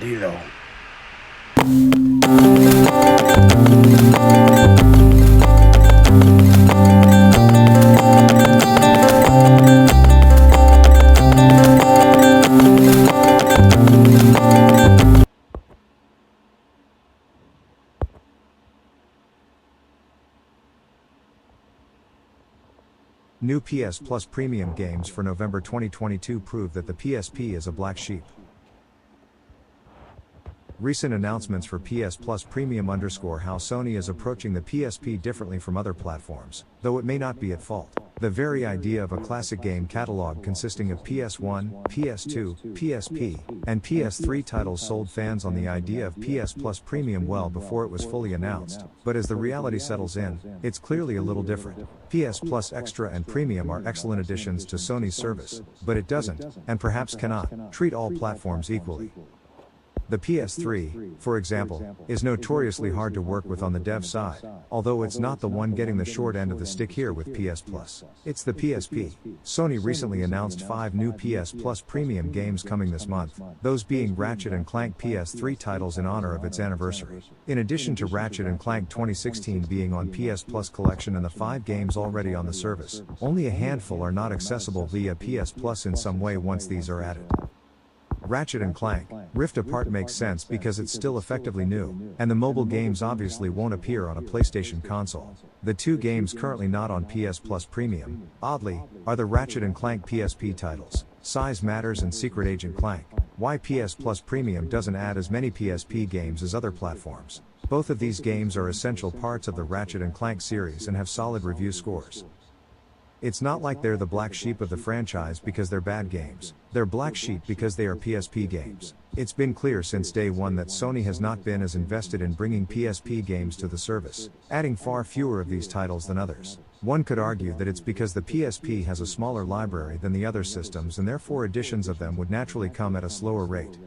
D-Lo. New PS Plus premium games for November 2022 prove that the PSP is a black sheep. Recent announcements for PS Plus Premium underscore how Sony is approaching the PSP differently from other platforms, though it may not be at fault. The very idea of a classic game catalog consisting of PS1, PS2, PSP, and PS3 titles sold fans on the idea of PS Plus Premium well before it was fully announced, but as the reality settles in, it's clearly a little different. PS Plus Extra and Premium are excellent additions to Sony's service, but it doesn't, and perhaps cannot, treat all platforms equally. The PS3, for example, is notoriously hard to work with on the dev side, although it's not the one getting the short end of the stick here with PS Plus. It's the PSP. Sony recently announced 5 new PS Plus premium games coming this month, those being Ratchet & Clank PS3 titles in honor of its anniversary. In addition to Ratchet & Clank 2016 being on PS Plus collection and the 5 games already on the service, only a handful are not accessible via PS Plus in some way once these are added. Ratchet & Clank Rift Apart makes sense because it's still effectively new, and the mobile games obviously won't appear on a PlayStation console. The 2 games currently not on PS Plus Premium, oddly, are the Ratchet & Clank PSP titles, Size Matters and Secret Agent Clank. Why PS Plus Premium doesn't add as many PSP games as other platforms? Both of these games are essential parts of the Ratchet & Clank series and have solid review scores. It's not like they're the black sheep of the franchise because they're bad games. They're black sheep because they are PSP games. It's been clear since day one that Sony has not been as invested in bringing PSP games to the service, adding far fewer of these titles than others. One could argue that it's because the PSP has a smaller library than the other systems and therefore additions of them would naturally come at a slower rate.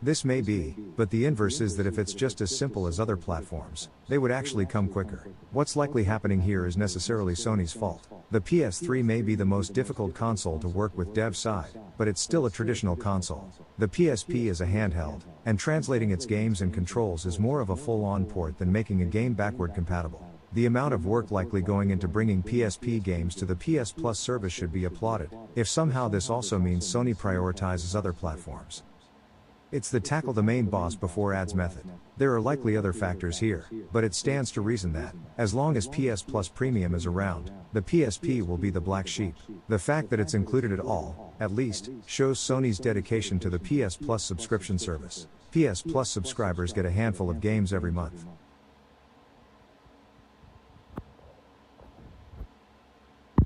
This may be, but the inverse is that if it's just as simple as other platforms, they would actually come quicker. What's likely happening here is necessarily Sony's fault. The PS3 may be the most difficult console to work with dev side, but it's still a traditional console. The PSP is a handheld, and translating its games and controls is more of a full-on port than making a game backward compatible. The amount of work likely going into bringing PSP games to the PS Plus service should be applauded, if somehow this also means Sony prioritizes other platforms. It's the tackle the main boss before ads method. There are likely other factors here, but it stands to reason that, as long as PS Plus Premium is around, the PSP will be the black sheep. The fact that it's included at all, at least, shows Sony's dedication to the PS Plus subscription service. PS Plus subscribers get a handful of games every month.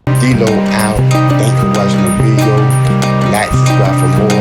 D-Lo out. Thanks for watching the video. Like, subscribe for more.